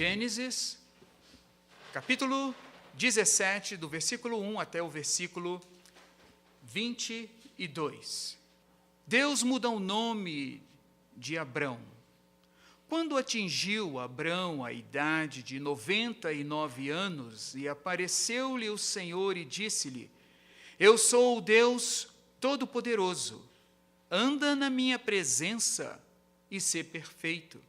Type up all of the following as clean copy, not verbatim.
Gênesis, capítulo 17, do versículo 1 até o versículo 22. Deus muda o nome de Abrão. Quando atingiu Abrão a idade de 99 anos, e apareceu-lhe o Senhor e disse-lhe: Eu sou o Deus Todo-Poderoso, anda na minha presença e sê perfeito.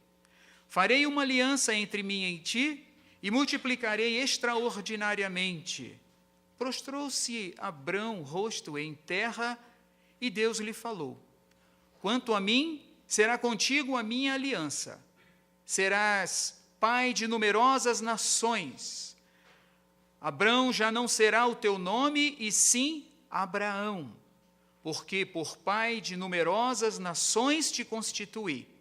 Farei uma aliança entre mim e ti, e multiplicarei extraordinariamente. Prostrou-se Abrão rosto em terra, e Deus lhe falou: Quanto a mim, será contigo a minha aliança. Serás pai de numerosas nações. Abrão já não será o teu nome, e sim Abraão, porque por pai de numerosas nações te constituí.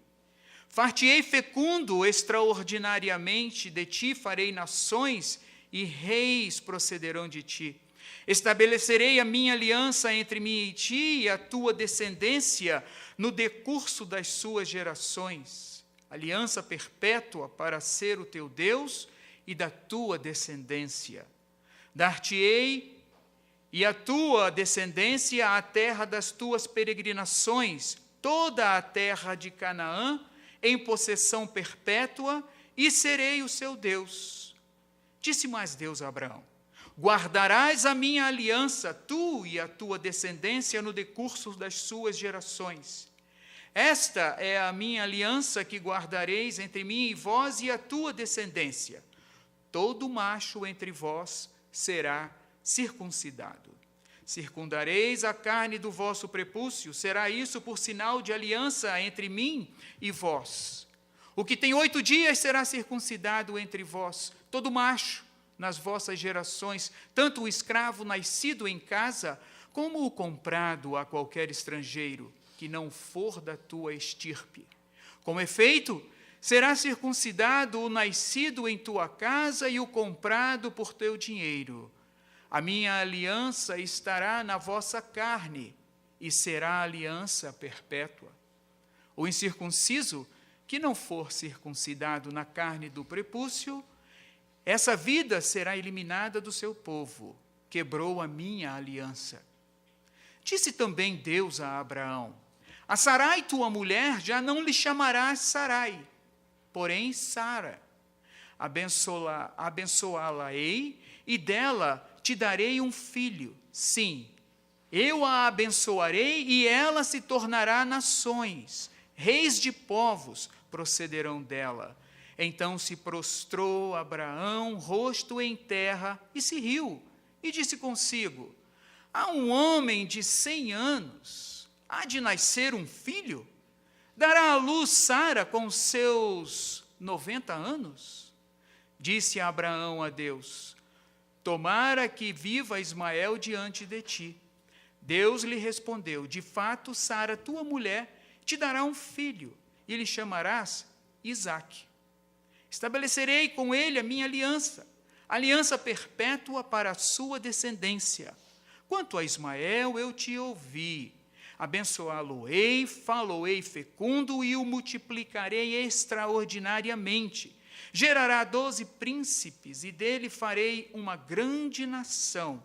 Far-te-ei fecundo extraordinariamente, de ti farei nações, e reis procederão de ti. Estabelecerei a minha aliança entre mim e ti, e a tua descendência, no decurso das suas gerações. Aliança perpétua para ser o teu Deus e da tua descendência. Dar-te-ei e a tua descendência a terra das tuas peregrinações, toda a terra de Canaã, em possessão perpétua, e serei o seu Deus. Disse mais Deus a Abraão: Guardarás a minha aliança, tu e a tua descendência, no decurso das suas gerações. Esta é a minha aliança que guardareis entre mim e vós e a tua descendência. Todo macho entre vós será circuncidado. Circundareis a carne do vosso prepúcio, será isso por sinal de aliança entre mim e vós. O que tem 8 dias será circuncidado entre vós, todo macho nas vossas gerações, tanto o escravo nascido em casa, como o comprado a qualquer estrangeiro, que não for da tua estirpe. Com efeito, será circuncidado o nascido em tua casa e o comprado por teu dinheiro. A minha aliança estará na vossa carne, e será aliança perpétua. O incircunciso, que não for circuncidado na carne do prepúcio, essa vida será eliminada do seu povo. Quebrou a minha aliança. Disse também Deus a Abraão: A Sarai, tua mulher, já não lhe chamarás Sarai, porém Sara. Abençoá-la-ei, e dela te darei um filho. Sim, eu a abençoarei, e ela se tornará nações. Reis de povos procederão dela. Então se prostrou Abraão, rosto em terra, e se riu, e disse consigo: Há um homem de 100 anos, há de nascer um filho? Dará à luz Sara com seus 90 anos? Disse Abraão a Deus: Tomara que viva Ismael diante de ti. Deus lhe respondeu: De fato, Sara, tua mulher, te dará um filho, e lhe chamarás Isaque. Estabelecerei com ele a minha aliança, aliança perpétua para a sua descendência. Quanto a Ismael, eu te ouvi. Abençoá-lo-ei, fá-lo-ei fecundo, e o multiplicarei extraordinariamente. Gerará 12 príncipes, e dele farei uma grande nação.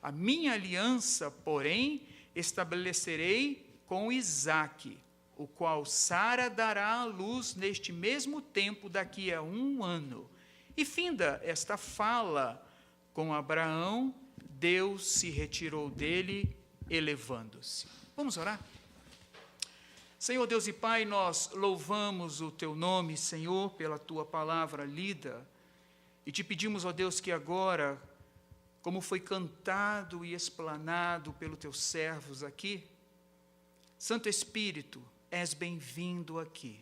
A minha aliança, porém, estabelecerei com Isaque, o qual Sara dará à luz neste mesmo tempo, daqui a 1 ano. E finda esta fala com Abraão, Deus se retirou dele, elevando-se. Vamos orar? Senhor Deus e Pai, nós louvamos o teu nome, Senhor, pela tua palavra lida, e te pedimos, ó Deus, que agora, como foi cantado e explanado pelos teus servos aqui, Santo Espírito, és bem-vindo aqui.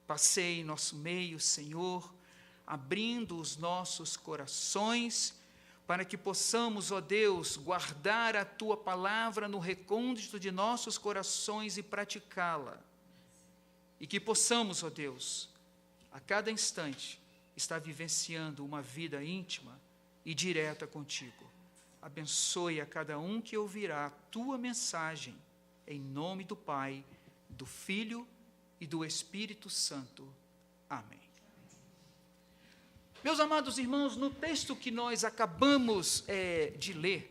Passeie em nosso meio, Senhor, abrindo os nossos corações, para que possamos, ó Deus, guardar a tua palavra no recôndito de nossos corações e praticá-la. E que possamos, ó Deus, a cada instante, estar vivenciando uma vida íntima e direta contigo. Abençoe a cada um que ouvirá a tua mensagem, em nome do Pai, do Filho e do Espírito Santo. Amém. Meus amados irmãos, no texto que nós acabamos de ler,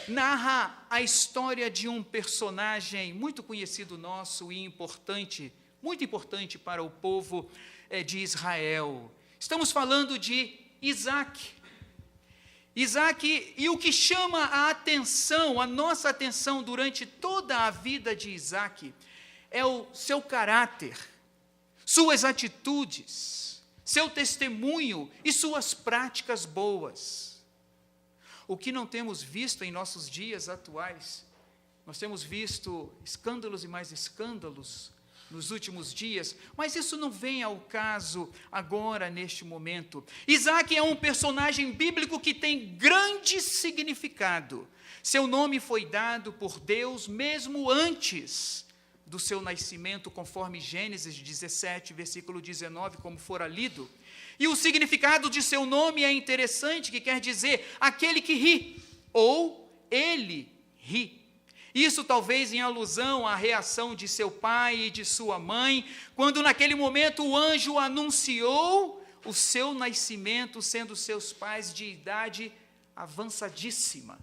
narra a história de um personagem muito conhecido nosso e importante, muito importante para o povo de Israel. Estamos falando de Isaac. Isaac, e o que chama a atenção, a nossa atenção durante toda a vida de Isaac, é o seu caráter, suas atitudes, seu testemunho e suas práticas boas. O que não temos visto em nossos dias atuais, nós temos visto escândalos e mais escândalos nos últimos dias, mas isso não vem ao caso agora, neste momento. Isaac é um personagem bíblico que tem grande significado. Seu nome foi dado por Deus mesmo antes do seu nascimento, conforme Gênesis 17, versículo 19, como fora lido. E o significado de seu nome é interessante, que quer dizer aquele que ri, ou ele ri. Isso talvez em alusão à reação de seu pai e de sua mãe, quando naquele momento o anjo anunciou o seu nascimento, sendo seus pais de idade avançadíssima.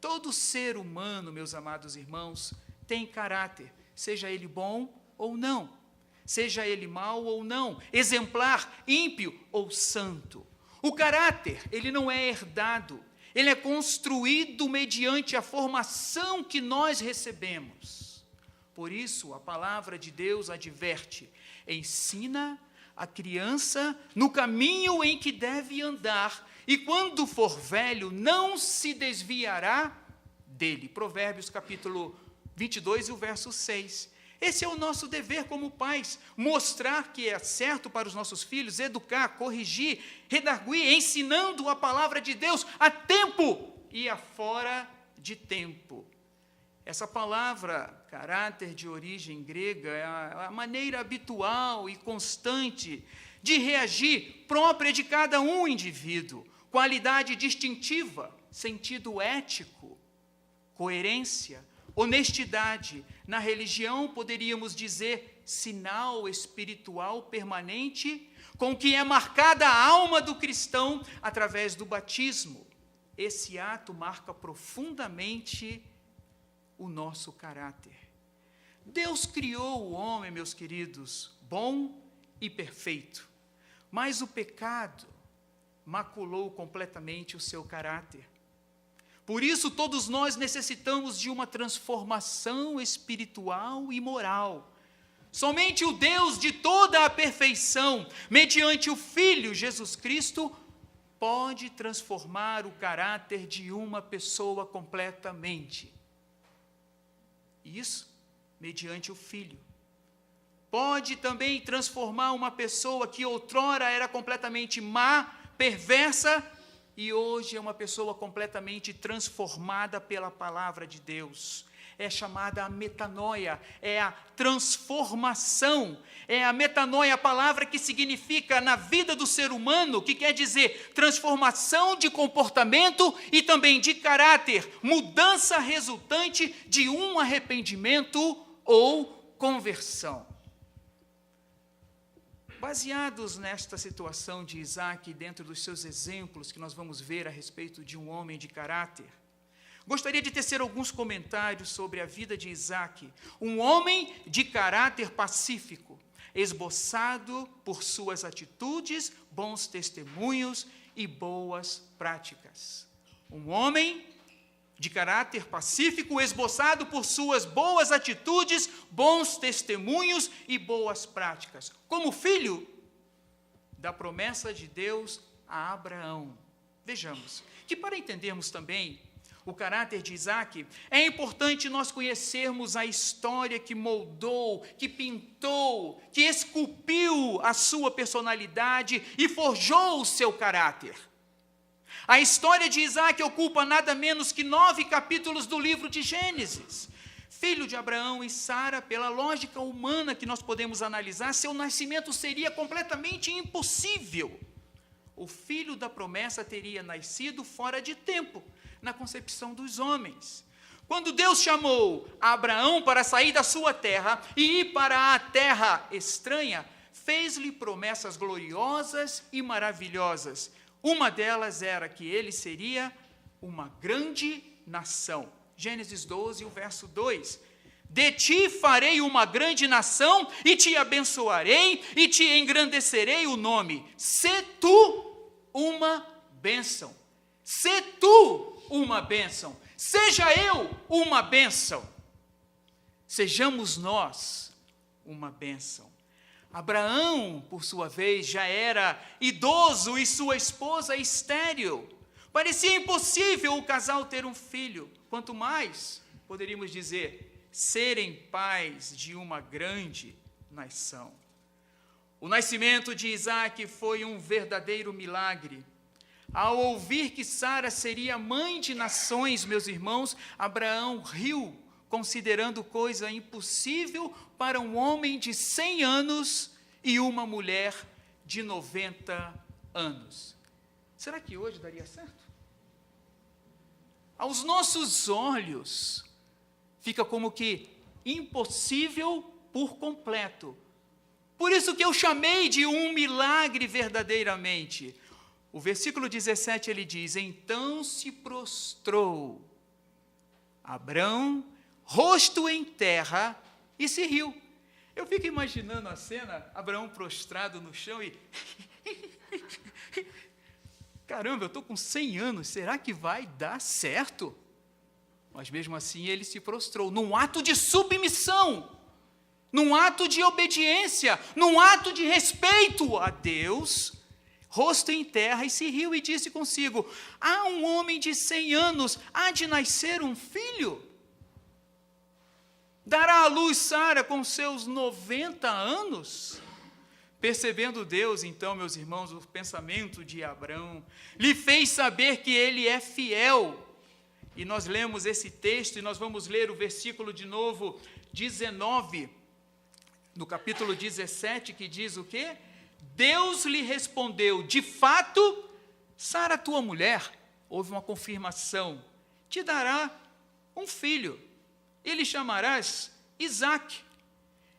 Todo ser humano, meus amados irmãos, tem caráter, seja ele bom ou não, seja ele mau ou não, exemplar, ímpio ou santo. O caráter, ele não é herdado, ele é construído mediante a formação que nós recebemos. Por isso, a palavra de Deus adverte: ensina a criança no caminho em que deve andar, e quando for velho, não se desviará dele. Provérbios capítulo 22 e o verso 6. Esse é o nosso dever como pais, mostrar que é certo para os nossos filhos, educar, corrigir, redarguir, ensinando a palavra de Deus a tempo e a fora de tempo. Essa palavra, caráter, de origem grega, é a maneira habitual e constante de reagir, própria de cada um indivíduo, qualidade distintiva, sentido ético, coerência, honestidade. Na religião, poderíamos dizer, sinal espiritual permanente, com que é marcada a alma do cristão através do batismo. Esse ato marca profundamente o nosso caráter. Deus criou o homem, meus queridos, bom e perfeito, mas o pecado maculou completamente o seu caráter. Por isso, todos nós necessitamos de uma transformação espiritual e moral. Somente o Deus de toda a perfeição, mediante o Filho Jesus Cristo, pode transformar o caráter de uma pessoa completamente. Isso, mediante o Filho. Pode também transformar uma pessoa que outrora era completamente má, perversa, e hoje é uma pessoa completamente transformada pela palavra de Deus. É chamada a metanoia, é a transformação. É a metanoia, a palavra que significa na vida do ser humano, que quer dizer transformação de comportamento e também de caráter, mudança resultante de um arrependimento ou conversão. Baseados nesta situação de Isaac, dentro dos seus exemplos que nós vamos ver a respeito de um homem de caráter, gostaria de tecer alguns comentários sobre a vida de Isaac, um homem de caráter pacífico, esboçado por suas atitudes, bons testemunhos e boas práticas. Um homem de caráter pacífico, esboçado por suas boas atitudes, bons testemunhos e boas práticas, como filho da promessa de Deus a Abraão. Vejamos que, para entendermos também o caráter de Isaac, é importante nós conhecermos a história que moldou, que pintou, que esculpiu a sua personalidade e forjou o seu caráter. A história de Isaac ocupa nada menos que 9 capítulos do livro de Gênesis. Filho de Abraão e Sara, pela lógica humana que nós podemos analisar, seu nascimento seria completamente impossível. O filho da promessa teria nascido fora de tempo, na concepção dos homens. Quando Deus chamou Abraão para sair da sua terra e ir para a terra estranha, fez-lhe promessas gloriosas e maravilhosas. Uma delas era que ele seria uma grande nação. Gênesis 12, o verso 2. De ti farei uma grande nação, e te abençoarei, e te engrandecerei o nome. Sê tu uma bênção. Sê tu uma bênção. Seja eu uma bênção. Sejamos nós uma bênção. Abraão, por sua vez, já era idoso e sua esposa estéril. Parecia impossível o casal ter um filho, quanto mais, poderíamos dizer, serem pais de uma grande nação. O nascimento de Isaque foi um verdadeiro milagre. Ao ouvir que Sara seria mãe de nações, meus irmãos, Abraão riu, considerando coisa impossível para um homem de 100 anos e uma mulher de 90 anos. Será que hoje daria certo? Aos nossos olhos, fica como que impossível por completo. Por isso que eu chamei de um milagre verdadeiramente. O versículo 17, ele diz, então se prostrou Abrão, rosto em terra, e se riu. Eu fico imaginando a cena, Abraão prostrado no chão e... Caramba, eu estou com 100 anos, será que vai dar certo? Mas mesmo assim ele se prostrou, num ato de submissão, num ato de obediência, num ato de respeito a Deus, rosto em terra, e se riu e disse consigo, há um homem de 100 anos, há de nascer um filho? Dará à luz Sara com seus 90 anos? Percebendo Deus, então, meus irmãos, o pensamento de Abrão, lhe fez saber que ele é fiel. E nós lemos esse texto, e nós vamos ler o versículo de novo, 19, no capítulo 17, que diz o quê? Deus lhe respondeu, de fato, Sara, tua mulher, houve uma confirmação, te dará um filho, e lhe chamarás Isaque.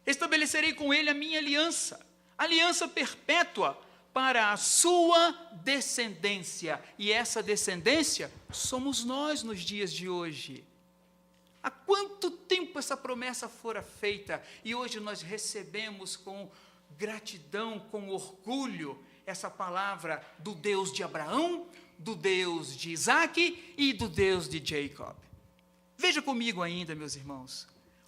Estabelecerei com ele a minha aliança perpétua para a sua descendência. E essa descendência somos nós nos dias de hoje. Há quanto tempo essa promessa fora feita e hoje nós recebemos com gratidão, com orgulho, essa palavra do Deus de Abraão, do Deus de Isaque e do Deus de Jacob. Veja comigo ainda, meus irmãos,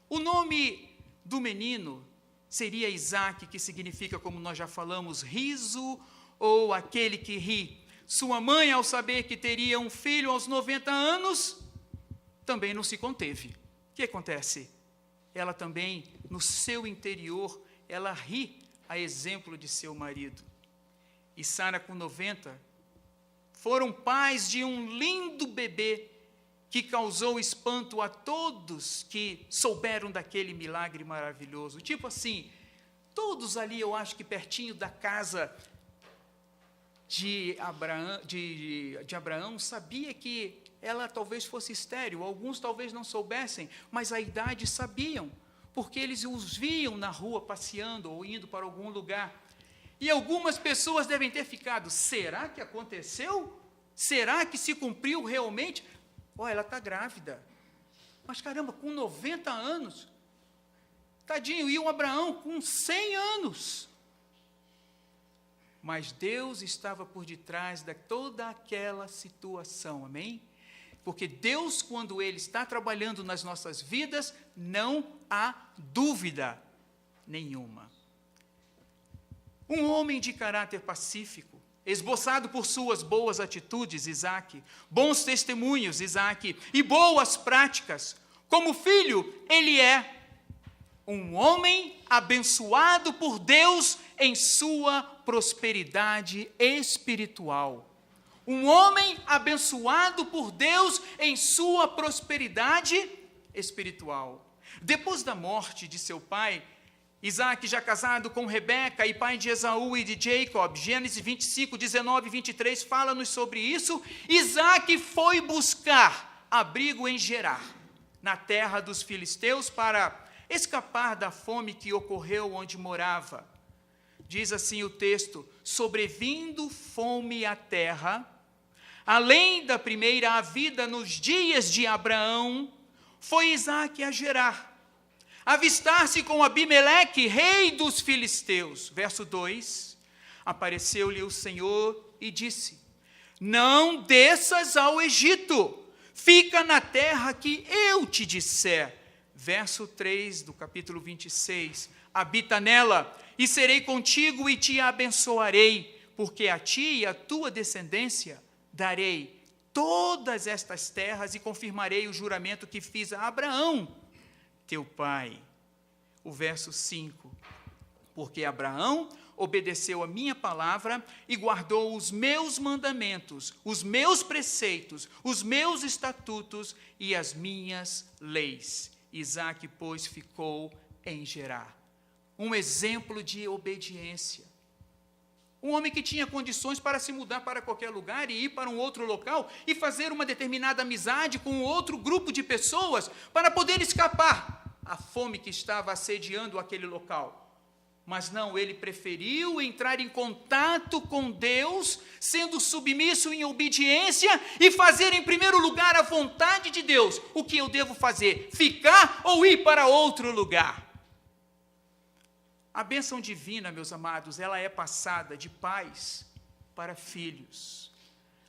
o nome do menino seria Isaque, que significa, como nós já falamos, riso ou aquele que ri. Sua mãe, ao saber que teria um filho aos 90 anos, também não se conteve. O que acontece? Ela também, no seu interior, ela ri a exemplo de seu marido. E Sara, com 90, foram pais de um lindo bebê que causou espanto a todos que souberam daquele milagre maravilhoso. Tipo assim, todos ali, eu acho que pertinho da casa de Abraão, sabia que ela talvez fosse estéril, alguns talvez não soubessem, mas a idade sabiam, porque eles os viam na rua passeando ou indo para algum lugar. E algumas pessoas devem ter ficado, será que aconteceu? Será que se cumpriu realmente? Olha, ela está grávida. Mas caramba, com 90 anos. Tadinho, e o Abraão com 100 anos. Mas Deus estava por detrás de toda aquela situação, amém? Porque Deus, quando Ele está trabalhando nas nossas vidas, não há dúvida nenhuma. Um homem de caráter pacífico, esboçado por suas boas atitudes, Isaque, bons testemunhos, Isaque, e boas práticas. Como filho, ele é um homem abençoado por Deus em sua prosperidade espiritual. Um homem abençoado por Deus em sua prosperidade espiritual. Depois da morte de seu pai, Isaque, já casado com Rebeca e pai de Esaú e de Jacob, Gênesis 25, 19 e 23, fala-nos sobre isso. Isaque foi buscar abrigo em Gerar, na terra dos filisteus, para escapar da fome que ocorreu onde morava. diz assim o texto: sobrevindo fome à terra, além da primeira a vida nos dias de Abraão, foi Isaque a Gerar, avistar-se com Abimeleque, rei dos filisteus. Verso 2, apareceu-lhe o Senhor e disse: não desças ao Egito, fica na terra que eu te disser. Verso 3 do capítulo 26, habita nela, e serei contigo e te abençoarei, porque a ti e a tua descendência darei todas estas terras e confirmarei o juramento que fiz a Abraão, teu pai. O verso 5, porque Abraão obedeceu a minha palavra e guardou os meus mandamentos, os meus preceitos, os meus estatutos e as minhas leis. Isaque, pois, ficou em Gerar. Um exemplo de obediência. Um homem que tinha condições para se mudar para qualquer lugar e ir para um outro local e fazer uma determinada amizade com outro grupo de pessoas para poder escapar à fome que estava assediando aquele local. Mas não, ele preferiu entrar em contato com Deus, sendo submisso em obediência e fazer em primeiro lugar a vontade de Deus. O que eu devo fazer? Ficar ou ir para outro lugar? A bênção divina, meus amados, ela é passada de pais para filhos.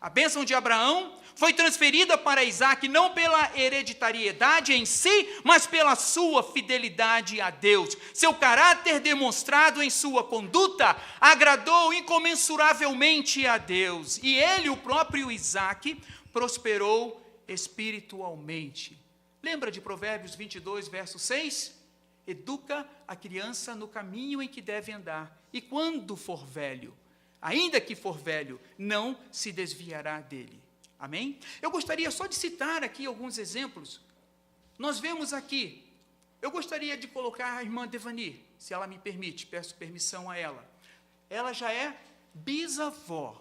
A bênção de Abraão foi transferida para Isaque não pela hereditariedade em si, mas pela sua fidelidade a Deus. Seu caráter demonstrado em sua conduta agradou incomensuravelmente a Deus. E ele, o próprio Isaque, prosperou espiritualmente. Lembra de Provérbios 22, verso 6? Educa a criança no caminho em que deve andar, e quando for velho, ainda que for velho, não se desviará dele. Amém? Eu gostaria só de citar aqui alguns exemplos. Nós vemos aqui, eu gostaria de colocar a irmã Devani, se ela me permite, peço permissão a ela. Ela já é bisavó,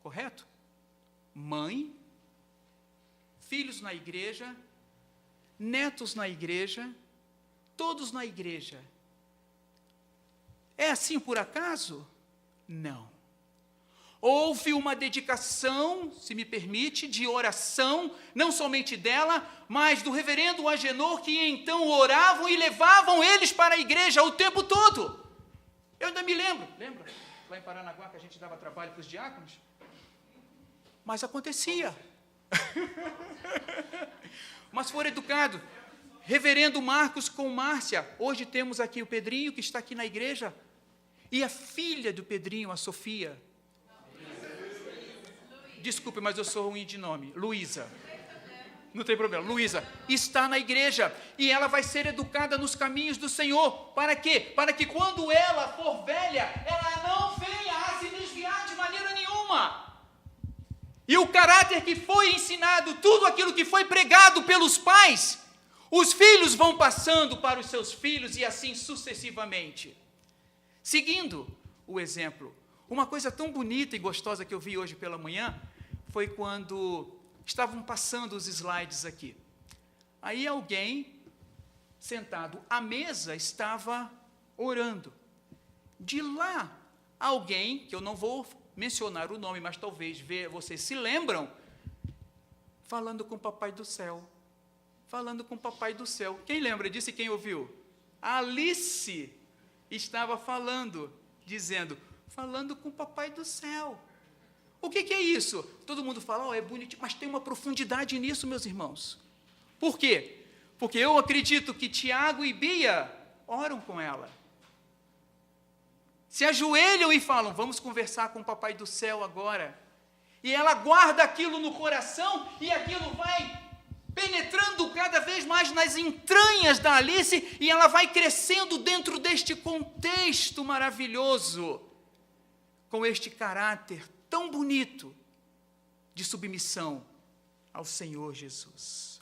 correto? Mãe, filhos na igreja, netos na igreja, todos na igreja. É assim por acaso? Não. Houve uma dedicação, se me permite, de oração, não somente dela, mas do reverendo Agenor, que então oravam e levavam eles para a igreja o tempo todo. Eu ainda me lembro, lembra? Lá em Paranaguá, que a gente dava trabalho para os diáconos? Mas acontecia. Mas foram educados. Reverendo Marcos com Márcia. Hoje temos aqui o Pedrinho, que está aqui na igreja, e a filha do Pedrinho, a Sofia. Desculpe, mas eu sou ruim de nome. Luísa. Não tem problema. Luísa está na igreja e ela vai ser educada nos caminhos do Senhor. Para quê? Para que quando ela for velha, ela não venha a se desviar de maneira nenhuma. E o caráter que foi ensinado, tudo aquilo que foi pregado pelos pais, os filhos vão passando para os seus filhos e assim sucessivamente. Seguindo o exemplo, uma coisa tão bonita e gostosa que eu vi hoje pela manhã foi quando estavam passando os slides aqui. Aí alguém sentado à mesa estava orando. De lá, alguém, que eu não vou mencionar o nome, mas talvez vocês se lembram, falando com o Papai do Céu. Falando com o Papai do Céu. Quem lembra disso e quem ouviu? A Alice estava falando, falando com o Papai do Céu. O que é isso? Todo mundo fala, é bonitinho, mas tem uma profundidade nisso, meus irmãos. Por quê? Porque eu acredito que Tiago e Bia oram com ela. Se ajoelham e falam, vamos conversar com o Papai do Céu agora. E ela guarda aquilo no coração e aquilo vai penetrando cada vez mais nas entranhas da Alice, e ela vai crescendo dentro deste contexto maravilhoso, com este caráter tão bonito de submissão ao Senhor Jesus.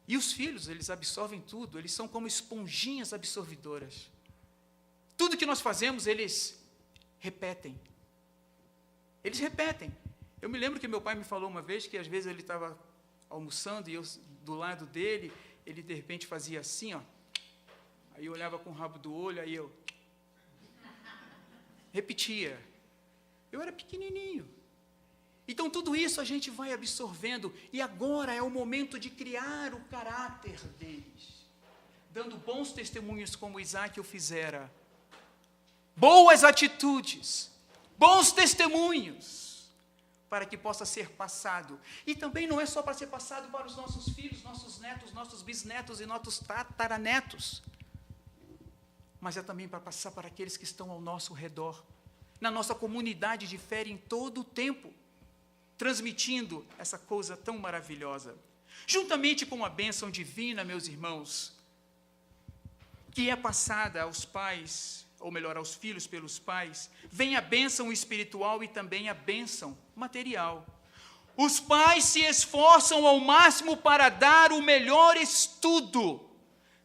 E os filhos, eles absorvem tudo, eles são como esponjinhas absorvedoras. Tudo que nós fazemos, eles repetem. Eles repetem. Eu me lembro que meu pai me falou uma vez que às vezes ele estava almoçando e eu do lado dele, ele de repente fazia assim, ó. Aí eu olhava com o rabo do olho, aí eu repetia. Eu era pequenininho. Então, tudo isso a gente vai absorvendo, e agora é o momento de criar o caráter deles, dando bons testemunhos como Isaac o fizera, boas atitudes, bons testemunhos, para que possa ser passado. E também não é só para ser passado para os nossos filhos, nossos netos, nossos bisnetos e nossos tataranetos, mas é também para passar para aqueles que estão ao nosso redor, na nossa comunidade de fé em todo o tempo, transmitindo essa coisa tão maravilhosa. Juntamente com a bênção divina, meus irmãos, que é passada aos pais, ou melhor, aos filhos pelos pais, vem a bênção espiritual e também a bênção material. Os pais se esforçam ao máximo para dar o melhor estudo,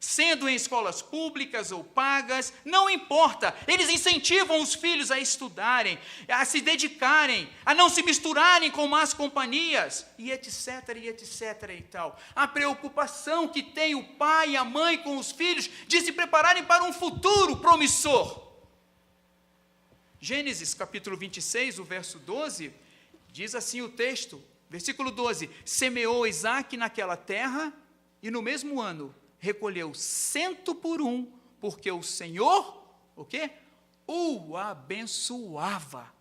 sendo em escolas públicas ou pagas, não importa, eles incentivam os filhos a estudarem, a se dedicarem, a não se misturarem com más companhias, e etc, e etc e tal. A preocupação que tem o pai e a mãe com os filhos de se prepararem para um futuro promissor. Gênesis capítulo 26, o verso 12, diz assim o texto, versículo 12, semeou Isaque naquela terra, e no mesmo ano recolheu 100 por um, porque o Senhor, o quê? O abençoava.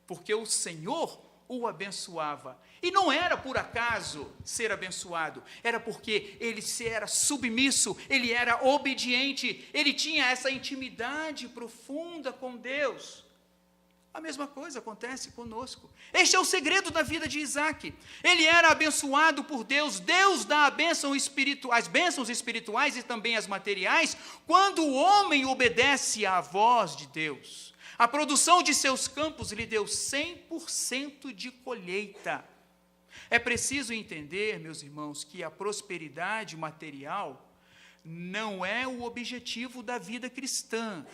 Porque o Senhor o abençoava. E não era por acaso ser abençoado, era porque ele era submisso, ele era obediente, ele tinha essa intimidade profunda com Deus. A mesma coisa acontece conosco. Este é o segredo da vida de Isaque. Ele era abençoado por Deus. Deus dá a bênção as bênçãos espirituais e também as materiais, quando o homem obedece à voz de Deus. A produção de seus campos lhe deu 100% de colheita. É preciso entender, meus irmãos, que a prosperidade material não é o objetivo da vida cristã,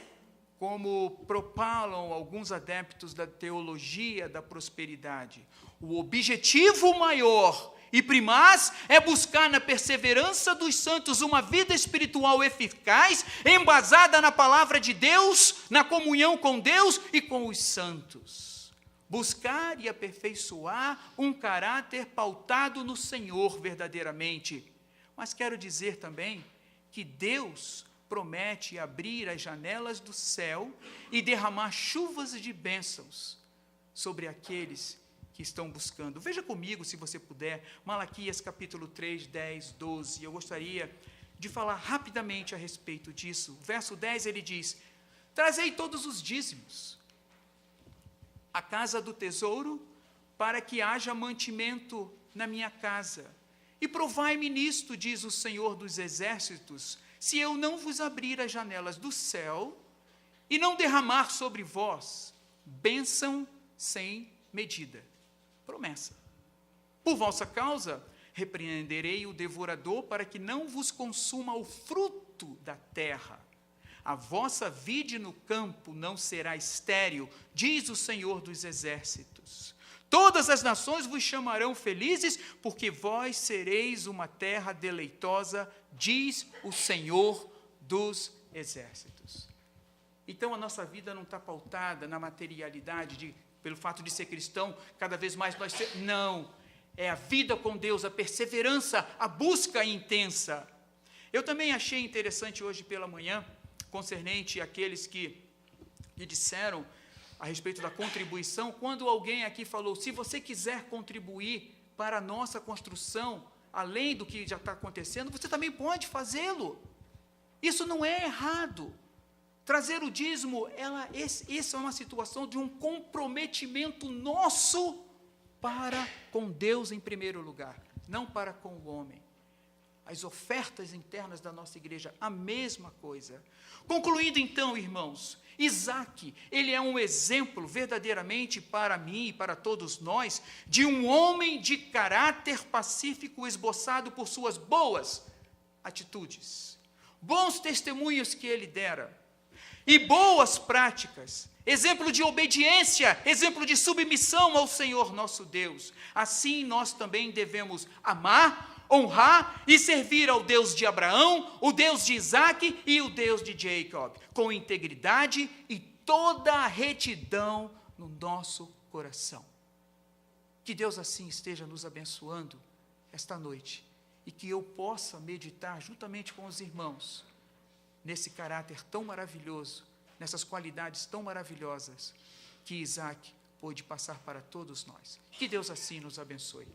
como propalam alguns adeptos da teologia da prosperidade. O objetivo maior e primaz é buscar na perseverança dos santos uma vida espiritual eficaz, embasada na palavra de Deus, na comunhão com Deus e com os santos. Buscar e aperfeiçoar um caráter pautado no Senhor verdadeiramente. Mas quero dizer também que Deus promete abrir as janelas do céu e derramar chuvas de bênçãos sobre aqueles que estão buscando. Veja comigo, se você puder, Malaquias capítulo 3, 10, 12. Eu gostaria de falar rapidamente a respeito disso. Verso 10, ele diz: trazei todos os dízimos à casa do tesouro, para que haja mantimento na minha casa. E provai-me nisto, diz o Senhor dos Exércitos, se eu não vos abrir as janelas do céu e não derramar sobre vós bênção sem medida. Promessa. Por vossa causa, repreenderei o devorador para que não vos consuma o fruto da terra. A vossa vide no campo não será estéril, diz o Senhor dos Exércitos. Todas as nações vos chamarão felizes, porque vós sereis uma terra deleitosa, diz o Senhor dos Exércitos. Então, a nossa vida não está pautada na materialidade, pelo fato de ser cristão, cada vez mais não, é a vida com Deus, a perseverança, a busca intensa. Eu também achei interessante hoje pela manhã, concernente àqueles que disseram a respeito da contribuição, quando alguém aqui falou, se você quiser contribuir para a nossa construção, além do que já está acontecendo, você também pode fazê-lo. Isso não é errado. Trazer o dízimo, essa é uma situação de um comprometimento nosso para com Deus em primeiro lugar, não para com o homem. As ofertas internas da nossa igreja, a mesma coisa. Concluindo então, irmãos, Isaque, ele é um exemplo verdadeiramente para mim e para todos nós, de um homem de caráter pacífico esboçado por suas boas atitudes, bons testemunhos que ele dera, e boas práticas, exemplo de obediência, exemplo de submissão ao Senhor nosso Deus. Assim nós também devemos amar, honrar e servir ao Deus de Abraão, o Deus de Isaque e o Deus de Jacob, com integridade e toda a retidão no nosso coração. Que Deus assim esteja nos abençoando esta noite e que eu possa meditar juntamente com os irmãos nesse caráter tão maravilhoso, nessas qualidades tão maravilhosas que Isaque pôde passar para todos nós. Que Deus assim nos abençoe.